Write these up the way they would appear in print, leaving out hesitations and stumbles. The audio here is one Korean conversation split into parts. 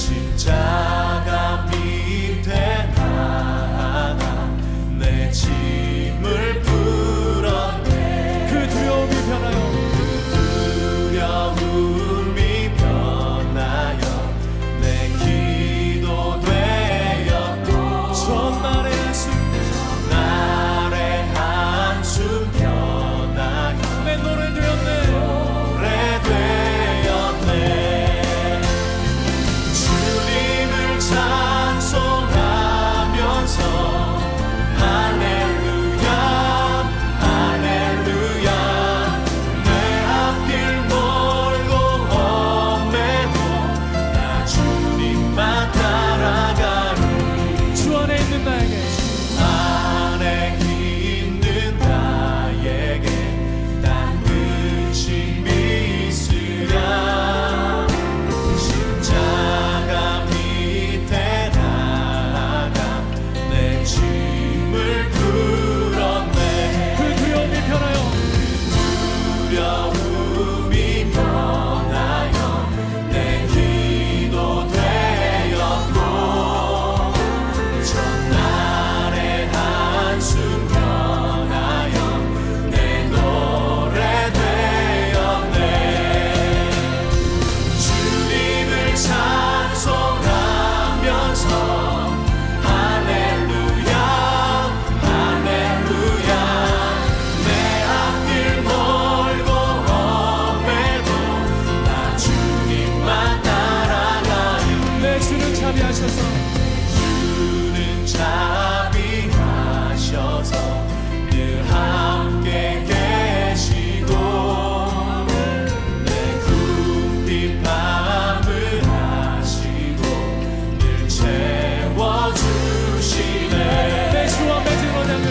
십자가 밑에 나아가 내 짐을 풀었네. 그 두려움이 변하여 두려움이 변하여 내 기도 되었고 전날의 한숨 날의 한숨 변하여 내 노래 되었네. 노래 되었네. 주님을 찬송하면서 할렐루야 할렐루야. 내 앞길 멀고 험해도 나 주님만 따라가리. 주 안에 있는 나에게 안에 있는 나에게 난 끝이 있으랴. 십자가 밑에 나아가 내 짐을 풀었네. 그 두려움이 변하여 두려움이 변하여 내 기도 되었고 전날의 한숨 변하여 내 노래 되었네. 주님을 찬송하면서 할렐루야 할렐루야. 내 앞길 멀고 험해도 나 주님만 따라가리. 내 주는 자비하셔서 주는 자비하셔서 늘 함께 계시고 내 궁핍 밤을 하시고 늘 채워주시네. 내 주와 맺은 언약을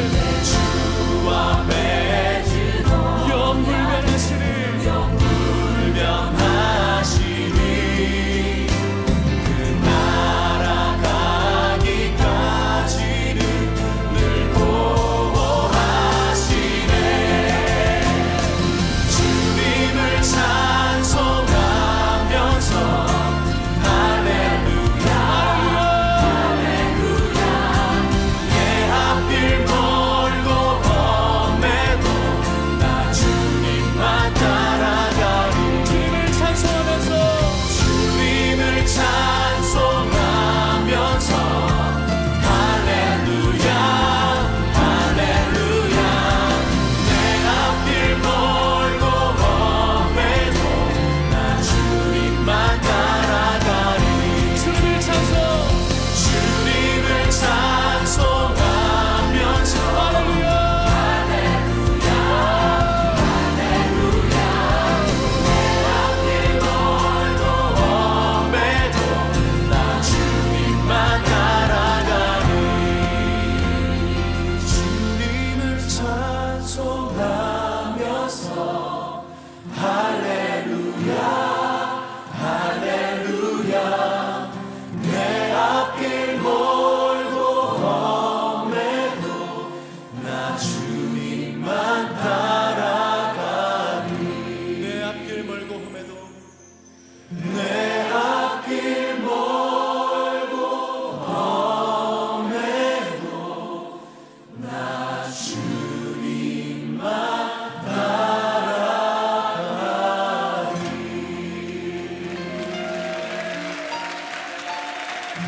주와 맺은 영불변하시는 불변하시니 그 날아가기까지는 늘 보호하시네. 주님을 찬송하면서 할렐루야 할렐루야. 내 앞길 멀고 험해도 나 주님만 따라가리. 주님을 찬송하면서 주님을 찬송하면서 할렐루야 할렐루야. 내 앞길 멀고 험해도 나 주님만 따라가리. 주님을 찬송하면서 할렐루야 할렐루야 할렐루야. 내 앞길 멀고 험해도 나 주님만 따라가리. 주님을 찬송하면서 할렐루야 할렐루야. 내 앞길 멀고 험해도 나 주님만 따라가리. 내 앞길 멀고 험해도 내 앞길 멀고 험해도 나 주님만 따라가리.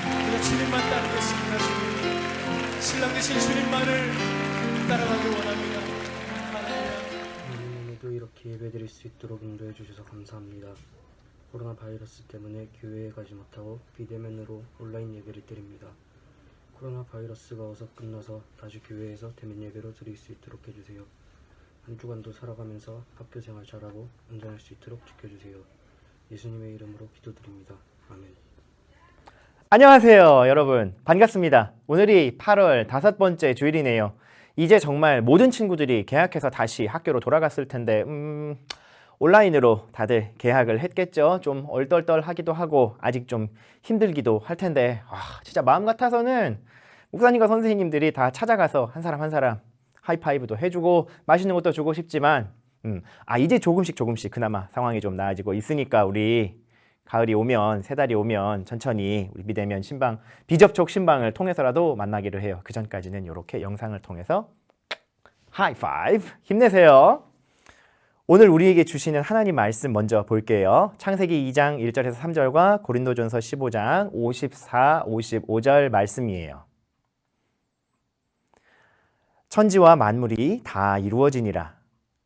우리가 주님만 따르겠습니다. 주님 신랑 되신 주님만을 따라가길 원합니다. 할렐루야. 오늘도 이렇게 예배드릴 수 있도록 인도해 주셔서 감사합니다. 코로나 바이러스 때문에 교회에 가지 못하고 비대면으로 온라인 예배를 드립니다. 코로나 바이러스가 어서 끝나서 다시 교회에서 대면 예배로 드릴 수 있도록 해주세요. 한 주간도 살아가면서 학교 생활 잘하고 안전할 수 있도록 지켜주세요. 예수님의 이름으로 기도드립니다. 아멘. 안녕하세요 여러분, 반갑습니다. 오늘이 8월 5번째 주일이네요. 이제 정말 모든 친구들이 개학해서 다시 학교로 돌아갔을 텐데 온라인으로 다들 개학을 했겠죠. 좀 얼떨떨하기도 하고 아직 좀 힘들기도 할 텐데 진짜 마음 같아서는 목사님과 선생님들이 다 찾아가서 한 사람 한 사람 하이파이브도 해주고 맛있는 것도 주고 싶지만 이제 조금씩 그나마 상황이 좀 나아지고 있으니까 우리 가을이 오면, 새 달이 오면 천천히 우리 비대면 신방, 비접촉 신방을 통해서라도 만나기를 해요. 그 전까지는 이렇게 영상을 통해서 하이파이브 힘내세요. 오늘 우리에게 주시는 하나님 말씀 먼저 볼게요. 창세기 2장 1절에서 3절과 고린도전서 15장 54, 55절 말씀이에요. 천지와 만물이 다 이루어지니라.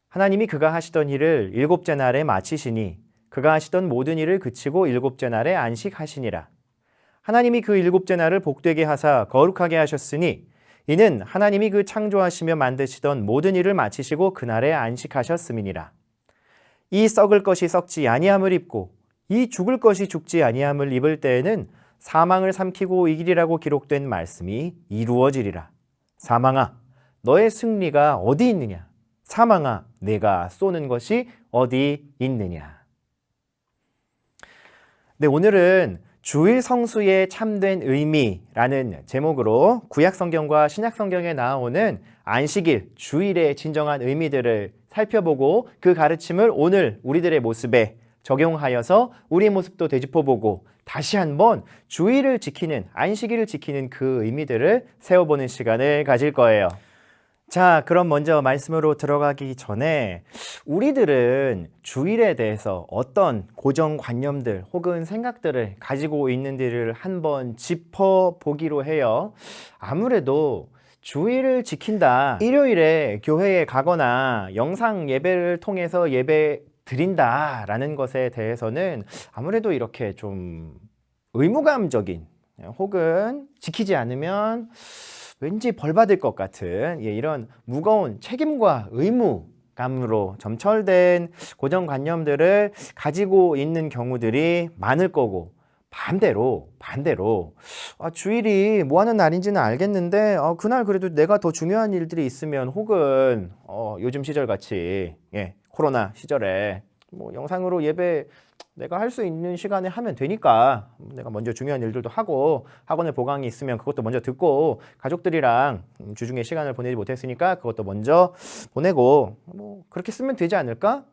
하나님이 그가 하시던 일을 일곱째 날에 마치시니 그가 하시던 모든 일을 그치고 일곱째 날에 안식하시니라. 하나님이 그 일곱째 날을 복되게 하사 거룩하게 하셨으니 이는 하나님이 그 창조하시며 만드시던 모든 일을 마치시고 그날에 안식하셨음이니라. 이 썩을 것이 썩지 아니함을 입고 이 죽을 것이 죽지 아니함을 입을 때에는 사망을 삼키고 이기리라고 기록된 말씀이 이루어지리라. 사망아, 너의 승리가 어디 있느냐? 사망아, 내가 쏘는 것이 어디 있느냐? 네, 오늘은 주일 성수의 참된 의미라는 제목으로 구약 성경과 신약 성경에 나오는 안식일, 주일의 진정한 의미들을 살펴보고 그 가르침을 오늘 우리들의 모습에 적용하여서 우리의 모습도 되짚어보고 다시 한번 주일을 지키는, 안식일을 지키는 그 의미들을 세워보는 시간을 가질 거예요. 자, 그럼 먼저 말씀으로 들어가기 전에 우리들은 주일에 대해서 어떤 고정관념들 혹은 생각들을 가지고 있는지를 한번 짚어보기로 해요. 아무래도 주일을 지킨다, 일요일에 교회에 가거나 영상 예배를 통해서 예배 드린다라는 것에 대해서는 아무래도 이렇게 좀 의무감적인 혹은 지키지 않으면 왠지 벌 받을 것 같은 이런 무거운 책임과 의무감으로 점철된 고정관념들을 가지고 있는 경우들이 많을 거고, 반대로 주일이 뭐 하는 날인지는 알겠는데 그날 그래도 내가 더 중요한 일들이 있으면 혹은 요즘 시절같이 코로나 시절에 뭐 영상으로 예배 내가 할 수 있는 시간에 하면 되니까 내가 먼저 중요한 일들도 하고 학원에 보강이 있으면 그것도 먼저 듣고 가족들이랑 주중에 시간을 보내지 못했으니까 그것도 먼저 보내고 뭐 그렇게 쓰면 되지 않을까?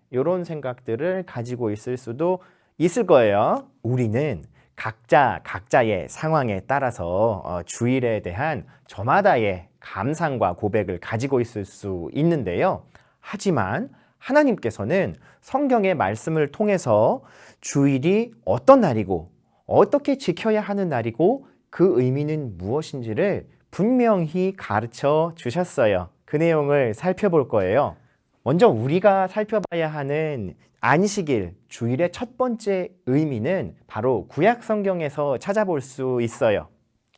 이런 생각들을 가지고 있을 수도 있을 거예요. 우리는 각자의 상황에 따라서 주일에 대한 저마다의 감상과 고백을 가지고 있을 수 있는데요. 하지만 하나님께서는 성경의 말씀을 통해서 주일이 어떤 날이고 어떻게 지켜야 하는 날이고 그 의미는 무엇인지를 분명히 가르쳐 주셨어요. 그 내용을 살펴볼 거예요. 먼저 우리가 살펴봐야 하는 안식일, 주일의 첫 번째 의미는 바로 구약 성경에서 찾아볼 수 있어요.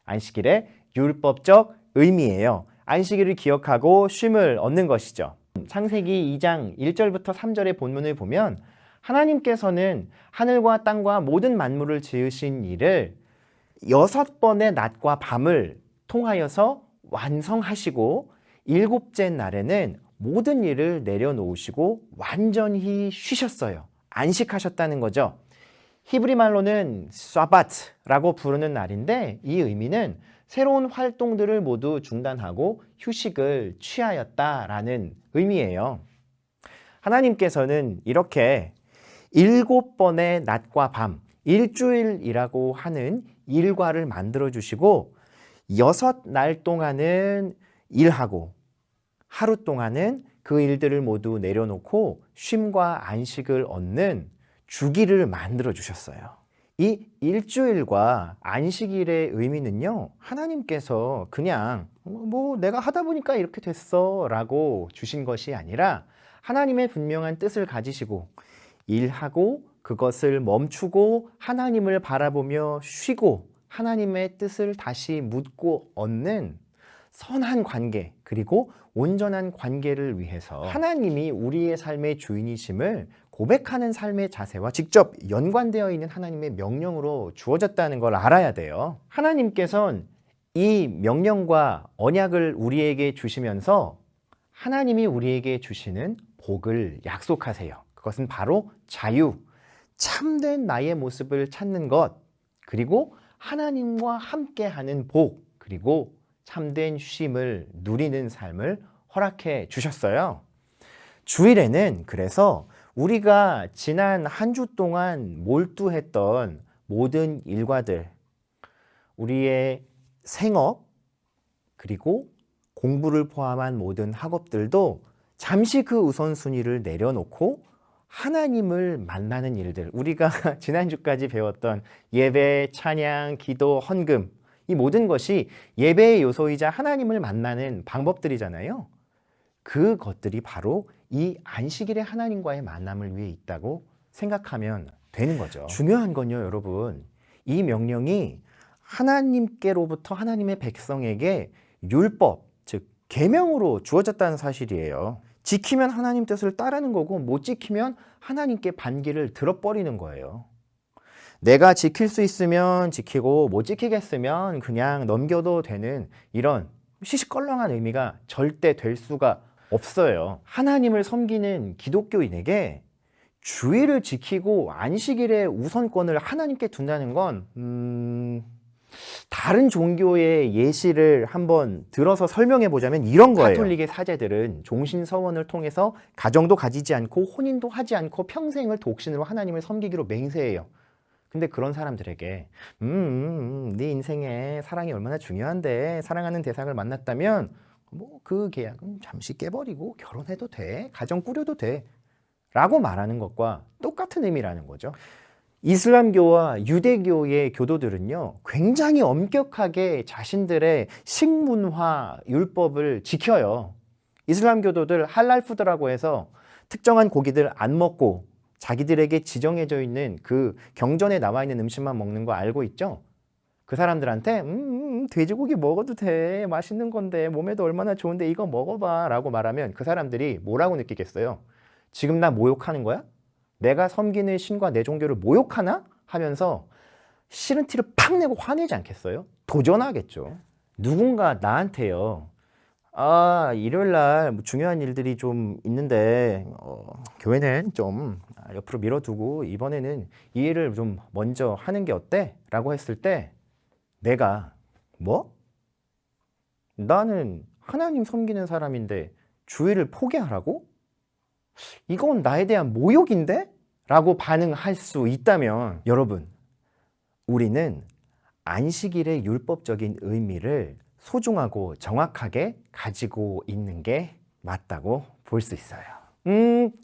안식일의 율법적 의미예요. 안식일을 기억하고 쉼을 얻는 것이죠. 창세기 2장 1절부터 3절의 본문을 보면 하나님께서는 하늘과 땅과 모든 만물을 지으신 일을 6번의 낮과 밤을 통하여서 완성하시고 일곱째 날에는 모든 일을 내려놓으시고 완전히 쉬셨어요. 안식하셨다는 거죠. 히브리 말로는 사바트라고 부르는 날인데 이 의미는 새로운 활동들을 모두 중단하고 휴식을 취하였다라는 의미예요. 하나님께서는 이렇게 7번의 낮과 밤, 일주일이라고 하는 일과를 만들어 주시고 6날 동안은 일하고 하루 동안은 그 일들을 모두 내려놓고 쉼과 안식을 얻는 주기를 만들어 주셨어요. 이 일주일과 안식일의 의미는요, 하나님께서 그냥 뭐 내가 하다 보니까 이렇게 됐어 라고 주신 것이 아니라 하나님의 분명한 뜻을 가지시고 일하고 그것을 멈추고 하나님을 바라보며 쉬고 하나님의 뜻을 다시 묻고 얻는 선한 관계, 그리고 온전한 관계를 위해서 하나님이 우리의 삶의 주인이심을 고백하는 삶의 자세와 직접 연관되어 있는 하나님의 명령으로 주어졌다는 걸 알아야 돼요. 하나님께서는 이 명령과 언약을 우리에게 주시면서 하나님이 우리에게 주시는 복을 약속하세요. 그것은 바로 자유, 참된 나의 모습을 찾는 것, 그리고 하나님과 함께하는 복, 그리고 참된 쉼을 누리는 삶을 허락해 주셨어요. 주일에는 그래서 우리가 지난 한 주 동안 몰두했던 모든 일과들, 우리의 생업, 그리고 공부를 포함한 모든 학업들도 잠시 그 우선순위를 내려놓고 하나님을 만나는 일들, 우리가 지난주까지 배웠던 예배, 찬양, 기도, 헌금, 이 모든 것이 예배의 요소이자 하나님을 만나는 방법들이잖아요. 그것들이 바로 이 안식일의 하나님과의 만남을 위해 있다고 생각하면 되는 거죠. 중요한 건요, 여러분, 이 명령이 하나님께로부터 하나님의 백성에게 율법, 즉 계명으로 주어졌다는 사실이에요. 지키면 하나님 뜻을 따르는 거고 못 지키면 하나님께 반기를 들어버리는 거예요. 내가 지킬 수 있으면 지키고 못 지키겠으면 그냥 넘겨도 되는 이런 시시껄렁한 의미가 절대 될 수가 없어요. 하나님을 섬기는 기독교인에게 주일을 지키고 안식일의 우선권을 하나님께 둔다는 건 다른 종교의 예시를 한번 들어서 설명해 보자면 이런 거예요. 가톨릭의 사제들은 종신서원을 통해서 가정도 가지지 않고 혼인도 하지 않고 평생을 독신으로 하나님을 섬기기로 맹세해요. 근데 그런 사람들에게 네 인생에 사랑이 얼마나 중요한데 사랑하는 대상을 만났다면 뭐 그 계약은 잠시 깨버리고 결혼해도 돼, 가정 꾸려도 돼 라고 말하는 것과 똑같은 의미라는 거죠. 이슬람교와 유대교의 교도들은요, 굉장히 엄격하게 자신들의 식문화 율법을 지켜요. 이슬람 교도들 할랄 푸드라고 해서 특정한 고기들 안 먹고 자기들에게 지정해져 있는 그 경전에 나와 있는 음식만 먹는 거 알고 있죠? 그 사람들한테 돼지고기 먹어도 돼, 맛있는 건데 몸에도 얼마나 좋은데 이거 먹어봐 라고 말하면 그 사람들이 뭐라고 느끼겠어요? 지금 나 모욕하는 거야? 내가 섬기는 신과 내 종교를 모욕하나? 하면서 싫은 티를 팍 내고 화내지 않겠어요? 도전하겠죠. 누군가 나한테요, 일요일날 중요한 일들이 좀 있는데 교회는 좀 옆으로 밀어두고 이번에는 이 일을 좀 먼저 하는 게 어때? 라고 했을 때 내가 뭐? 나는 하나님 섬기는 사람인데 주일을 포기하라고? 이건 나에 대한 모욕인데? 라고 반응할 수 있다면 여러분, 우리는 안식일의 율법적인 의미를 소중하고 정확하게 가지고 있는 게 맞다고 볼 수 있어요.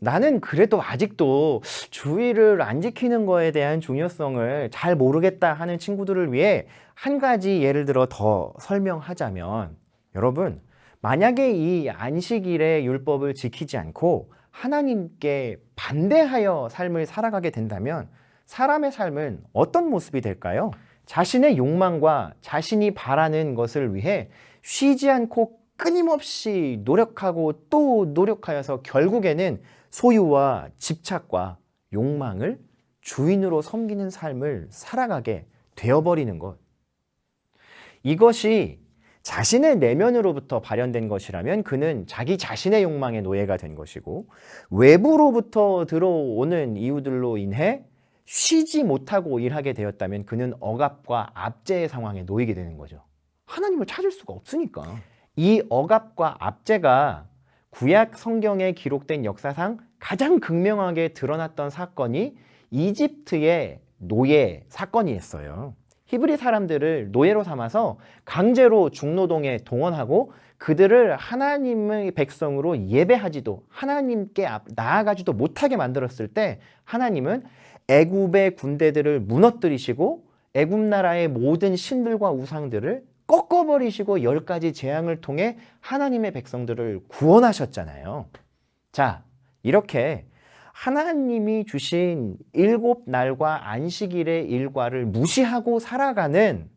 나는 그래도 아직도 주일을 안 지키는 거에 대한 중요성을 잘 모르겠다 하는 친구들을 위해 한 가지 예를 들어 더 설명하자면, 여러분, 만약에 이 안식일의 율법을 지키지 않고 하나님께 반대하여 삶을 살아가게 된다면 사람의 삶은 어떤 모습이 될까요? 자신의 욕망과 자신이 바라는 것을 위해 쉬지 않고 끊임없이 노력하고 또 노력하여서 결국에는 소유와 집착과 욕망을 주인으로 섬기는 삶을 살아가게 되어버리는 것. 이것이 자신의 내면으로부터 발현된 것이라면 그는 자기 자신의 욕망의 노예가 된 것이고, 외부로부터 들어오는 이유들로 인해 쉬지 못하고 일하게 되었다면 그는 억압과 압제의 상황에 놓이게 되는 거죠. 하나님을 찾을 수가 없으니까. 이 억압과 압제가 구약 성경에 기록된 역사상 가장 극명하게 드러났던 사건이 이집트의 노예 사건이었어요. 히브리 사람들을 노예로 삼아서 강제로 중노동에 동원하고 그들을 하나님의 백성으로 예배하지도 하나님께 나아가지도 못하게 만들었을 때 하나님은 애굽의 군대들을 무너뜨리시고 애굽 나라의 모든 신들과 우상들을 꺾어버리시고 10가지 재앙을 통해 하나님의 백성들을 구원하셨잖아요. 자, 이렇게 하나님이 주신 7날과 안식일의 일과를 무시하고 살아가는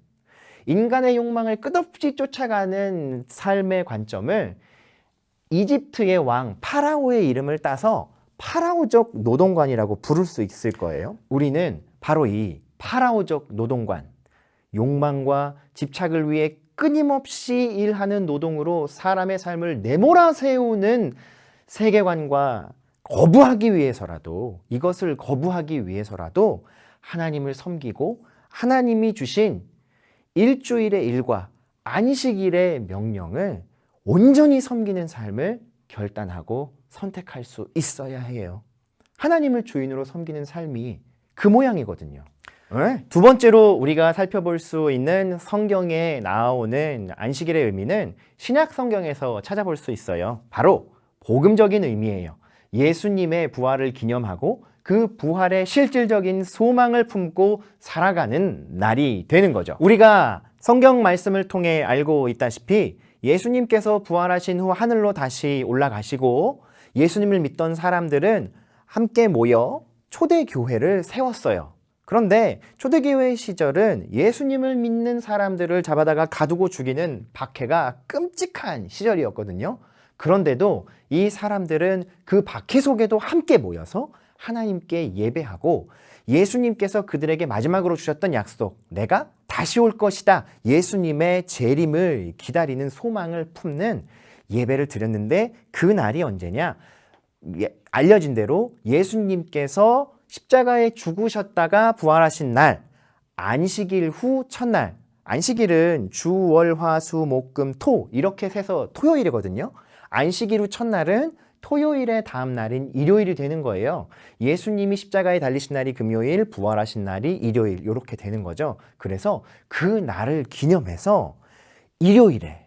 인간의 욕망을 끝없이 쫓아가는 삶의 관점을 이집트의 왕 파라오의 이름을 따서 파라오적 노동관이라고 부를 수 있을 거예요. 우리는 바로 이 파라오적 노동관, 욕망과 집착을 위해 끊임없이 일하는 노동으로 사람의 삶을 내몰아세우는 세계관과 이것을 거부하기 위해서라도 하나님을 섬기고 하나님이 주신 일주일의 일과 안식일의 명령을 온전히 섬기는 삶을 결단하고 선택할 수 있어야 해요. 하나님을 주인으로 섬기는 삶이 그 모양이거든요. 두 번째로 우리가 살펴볼 수 있는 성경에 나오는 안식일의 의미는 신약 성경에서 찾아볼 수 있어요. 바로 복음적인 의미예요. 예수님의 부활을 기념하고 그 부활의 실질적인 소망을 품고 살아가는 날이 되는 거죠. 우리가 성경 말씀을 통해 알고 있다시피 예수님께서 부활하신 후 하늘로 다시 올라가시고 예수님을 믿던 사람들은 함께 모여 초대교회를 세웠어요. 그런데 초대교회 시절은 예수님을 믿는 사람들을 잡아다가 가두고 죽이는 박해가 끔찍한 시절이었거든요. 그런데도 이 사람들은 그 박해 속에도 함께 모여서 하나님께 예배하고 예수님께서 그들에게 마지막으로 주셨던 약속, 내가 다시 올 것이다, 예수님의 재림을 기다리는 소망을 품는 예배를 드렸는데 그 날이 언제냐? 알려진 대로 예수님께서 십자가에 죽으셨다가 부활하신 날, 안식일 후 첫날. 안식일은 주, 월, 화, 수, 목, 금, 토 이렇게 세서 토요일이거든요. 안식일 후 첫날은 토요일의 다음 날인 일요일이 되는 거예요. 예수님이 십자가에 달리신 날이 금요일, 부활하신 날이 일요일 이렇게 되는 거죠. 그래서 그 날을 기념해서 일요일에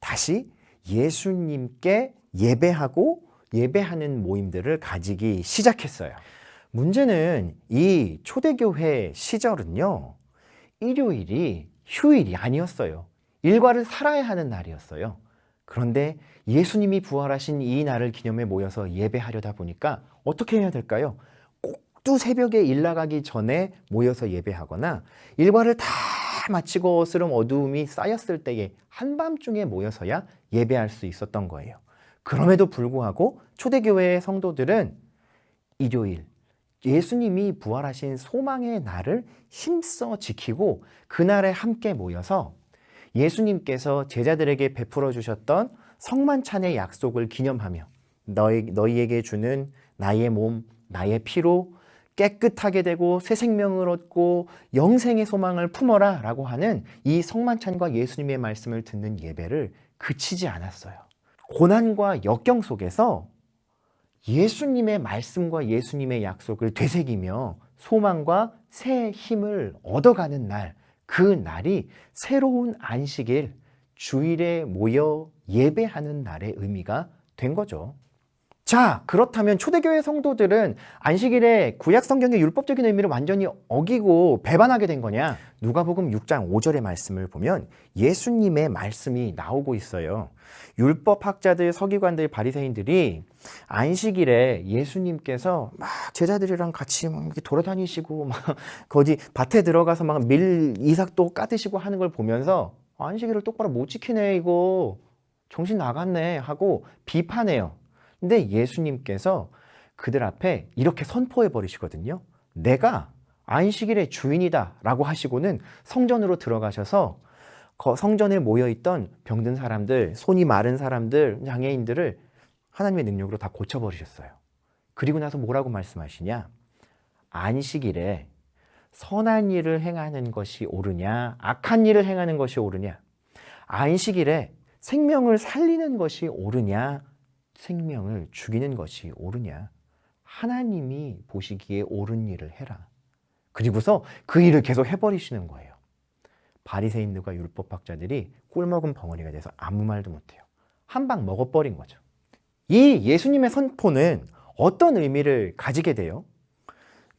다시 예수님께 예배하고 예배하는 모임들을 가지기 시작했어요. 문제는 이 초대교회 시절은요, 일요일이 휴일이 아니었어요. 일과를 살아야 하는 날이었어요. 그런데 예수님이 부활하신 이 날을 기념해 모여서 예배하려다 보니까 어떻게 해야 될까요? 꼭두 새벽에 일 나가기 전에 모여서 예배하거나 일과를 다 마치고 어스름 어두움이 쌓였을 때에 한밤중에 모여서야 예배할 수 있었던 거예요. 그럼에도 불구하고 초대교회의 성도들은 일요일, 예수님이 부활하신 소망의 날을 힘써 지키고 그날에 함께 모여서 예수님께서 제자들에게 베풀어 주셨던 성만찬의 약속을 기념하며 너희에게 주는 나의 몸, 나의 피로 깨끗하게 되고 새 생명을 얻고 영생의 소망을 품어라 라고 하는 이 성만찬과 예수님의 말씀을 듣는 예배를 그치지 않았어요. 고난과 역경 속에서 예수님의 말씀과 예수님의 약속을 되새기며 소망과 새 힘을 얻어가는 날, 그 날이 새로운 안식일, 주일에 모여 예배하는 날의 의미가 된 거죠. 자, 그렇다면 초대교회 성도들은 안식일에 구약 성경의 율법적인 의미를 완전히 어기고 배반하게 된 거냐? 누가복음 6장 5절의 말씀을 보면 예수님의 말씀이 나오고 있어요. 율법학자들, 서기관들, 바리새인들이 안식일에 예수님께서 막 제자들이랑 같이 막 이렇게 돌아다니시고 막 거기 밭에 들어가서 막 밀 이삭도 까드시고 하는 걸 보면서 안식일을 똑바로 못 지키네, 이거 정신 나갔네 하고 비판해요. 근데 예수님께서 그들 앞에 이렇게 선포해 버리시거든요. 내가 안식일의 주인이다 라고 하시고는 성전으로 들어가셔서 성전에 모여있던 병든 사람들, 손이 마른 사람들, 장애인들을 하나님의 능력으로 다 고쳐버리셨어요. 그리고 나서 뭐라고 말씀하시냐? 안식일에 선한 일을 행하는 것이 옳으냐, 악한 일을 행하는 것이 옳으냐, 안식일에 생명을 살리는 것이 옳으냐, 생명을 죽이는 것이 옳으냐, 하나님이 보시기에 옳은 일을 해라. 그리고서 그 일을 계속 해버리시는 거예요. 바리새인들과 율법학자들이 꿀먹은 벙어리가 돼서 아무 말도 못해요. 한 방 먹어버린 거죠. 이 예수님의 선포는 어떤 의미를 가지게 돼요?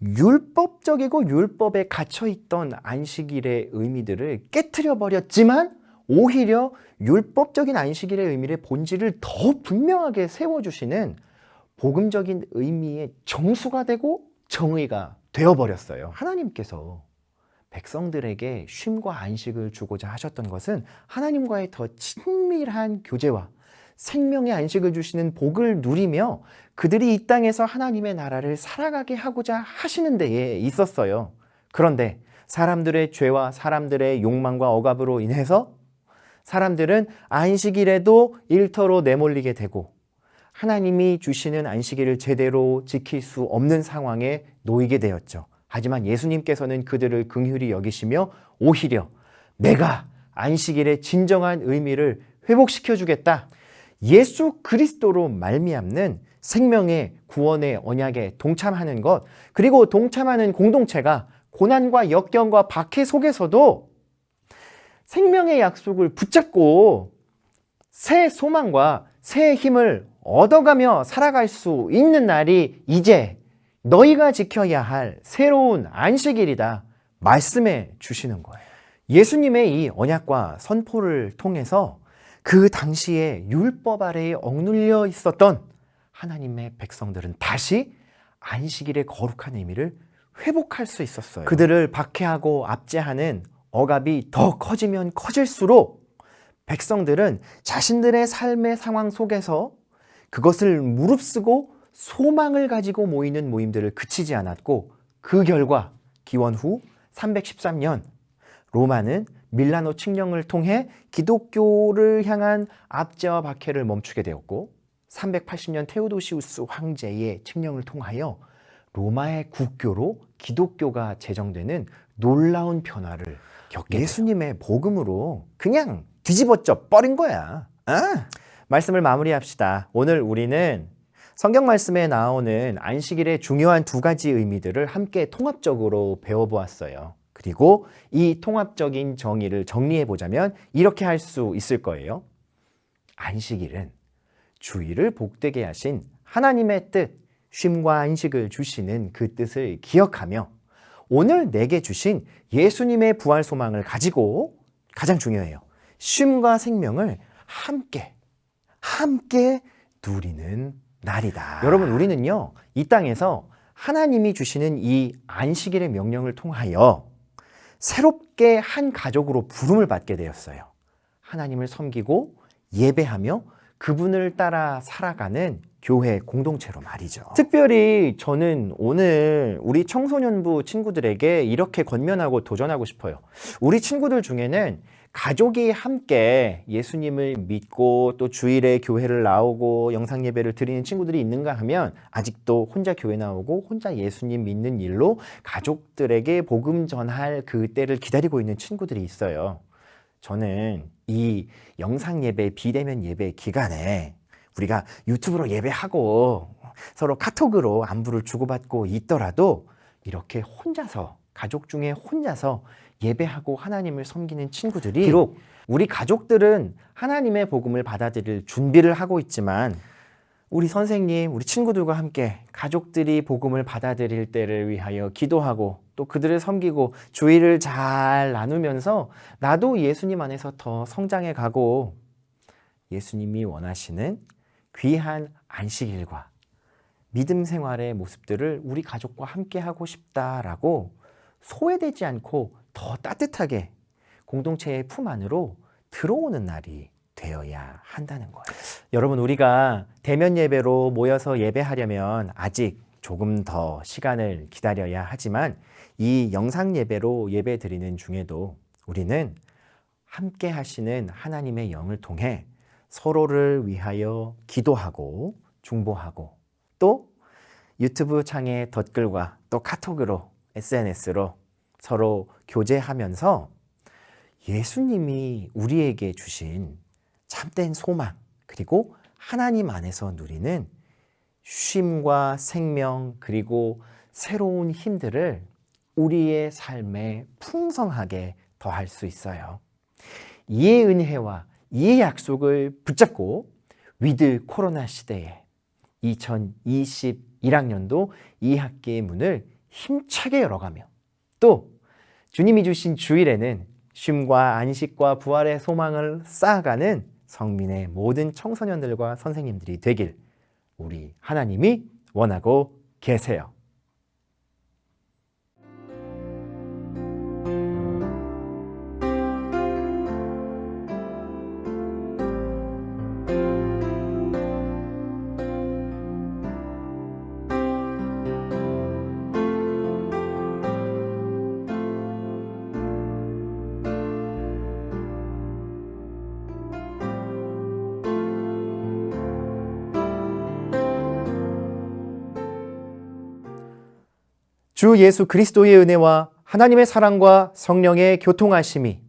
율법적이고 율법에 갇혀있던 안식일의 의미들을 깨트려 버렸지만 오히려 율법적인 안식일의 의미의 본질을 더 분명하게 세워주시는 복음적인 의미의 정수가 되고 정의가 되어버렸어요. 하나님께서 백성들에게 쉼과 안식을 주고자 하셨던 것은 하나님과의 더 친밀한 교제와 생명의 안식을 주시는 복을 누리며 그들이 이 땅에서 하나님의 나라를 살아가게 하고자 하시는 데에 있었어요. 그런데 사람들의 죄와 사람들의 욕망과 억압으로 인해서 사람들은 안식일에도 일터로 내몰리게 되고 하나님이 주시는 안식일을 제대로 지킬 수 없는 상황에 놓이게 되었죠. 하지만 예수님께서는 그들을 긍휼히 여기시며 오히려 내가 안식일의 진정한 의미를 회복시켜 주겠다. 예수 그리스도로 말미암는 생명의 구원의 언약에 동참하는 것, 그리고 동참하는 공동체가 고난과 역경과 박해 속에서도 생명의 약속을 붙잡고 새 소망과 새 힘을 얻어가며 살아갈 수 있는 날이 이제 너희가 지켜야 할 새로운 안식일이다 말씀해 주시는 거예요. 예수님의 이 언약과 선포를 통해서 그 당시에 율법 아래에 억눌려 있었던 하나님의 백성들은 다시 안식일의 거룩한 의미를 회복할 수 있었어요. 그들을 박해하고 압제하는 억압이 더 커지면 커질수록 백성들은 자신들의 삶의 상황 속에서 그것을 무릅쓰고 소망을 가지고 모이는 모임들을 그치지 않았고, 그 결과 기원 후 313년 로마는 밀라노 칙령을 통해 기독교를 향한 압제와 박해를 멈추게 되었고, 380년 테오도시우스 황제의 칙령을 통하여 로마의 국교로 기독교가 제정되는 놀라운 변화를 겪게 돼요. 예수님의 복음으로 그냥 뒤집어져 버린 거야. 말씀을 마무리합시다. 오늘 우리는 성경 말씀에 나오는 안식일의 중요한 두 가지 의미들을 함께 통합적으로 배워보았어요. 그리고 이 통합적인 정의를 정리해 보자면 이렇게 할 수 있을 거예요. 안식일은 주일을 복되게 하신 하나님의 뜻, 쉼과 안식을 주시는 그 뜻을 기억하며 오늘 내게 주신 예수님의 부활 소망을 가지고, 가장 중요해요, 쉼과 생명을 함께 누리는 날이다. 여러분, 우리는요, 이 땅에서 하나님이 주시는 이 안식일의 명령을 통하여 새롭게 한 가족으로 부름을 받게 되었어요. 하나님을 섬기고 예배하며 그분을 따라 살아가는 교회 공동체로 말이죠. 특별히 저는 오늘 우리 청소년부 친구들에게 이렇게 권면하고 도전하고 싶어요. 우리 친구들 중에는 가족이 함께 예수님을 믿고 또 주일에 교회를 나오고 영상 예배를 드리는 친구들이 있는가 하면 아직도 혼자 교회 나오고 혼자 예수님 믿는 일로 가족들에게 복음 전할 그 때를 기다리고 있는 친구들이 있어요. 저는 이 영상 예배, 비대면 예배 기간에 우리가 유튜브로 예배하고 서로 카톡으로 안부를 주고받고 있더라도 이렇게 혼자서, 가족 중에 혼자서 예배하고 하나님을 섬기는 친구들이, 비록 우리 가족들은 하나님의 복음을 받아들일 준비를 하고 있지만 우리 선생님, 우리 친구들과 함께 가족들이 복음을 받아들일 때를 위하여 기도하고 또 그들을 섬기고 주일을 잘 나누면서 나도 예수님 안에서 더 성장해 가고 예수님이 원하시는 귀한 안식일과 믿음 생활의 모습들을 우리 가족과 함께 하고 싶다라고 소외되지 않고 더 따뜻하게 공동체의 품 안으로 들어오는 날이 되어야 한다는 거예요. 여러분, 우리가 대면 예배로 모여서 예배하려면 아직 조금 더 시간을 기다려야 하지만 이 영상 예배로 예배 드리는 중에도 우리는 함께 하시는 하나님의 영을 통해 서로를 위하여 기도하고 중보하고 또 유튜브 창의 댓글과 또 카톡으로 SNS로 서로 교제하면서 예수님이 우리에게 주신 참된 소망, 그리고 하나님 안에서 누리는 쉼과 생명, 그리고 새로운 힘들을 우리의 삶에 풍성하게 더할 수 있어요. 이의 은혜와 이의 약속을 붙잡고 위드 코로나 시대에 2021학년도 2학기의 문을 힘차게 열어가며 또 주님이 주신 주일에는 쉼과 안식과 부활의 소망을 쌓아가는 성민의 모든 청소년들과 선생님들이 되길 우리 하나님이 원하고 계세요. 주 예수 그리스도의 은혜와 하나님의 사랑과 성령의 교통하심이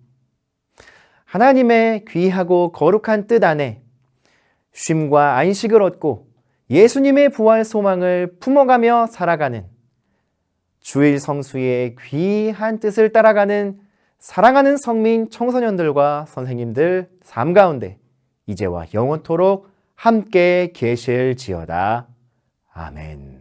하나님의 귀하고 거룩한 뜻 안에 쉼과 안식을 얻고 예수님의 부활 소망을 품어가며 살아가는 주일 성수의 귀한 뜻을 따라가는 사랑하는 성민 청소년들과 선생님들 삶 가운데 이제와 영원토록 함께 계실지어다. 아멘.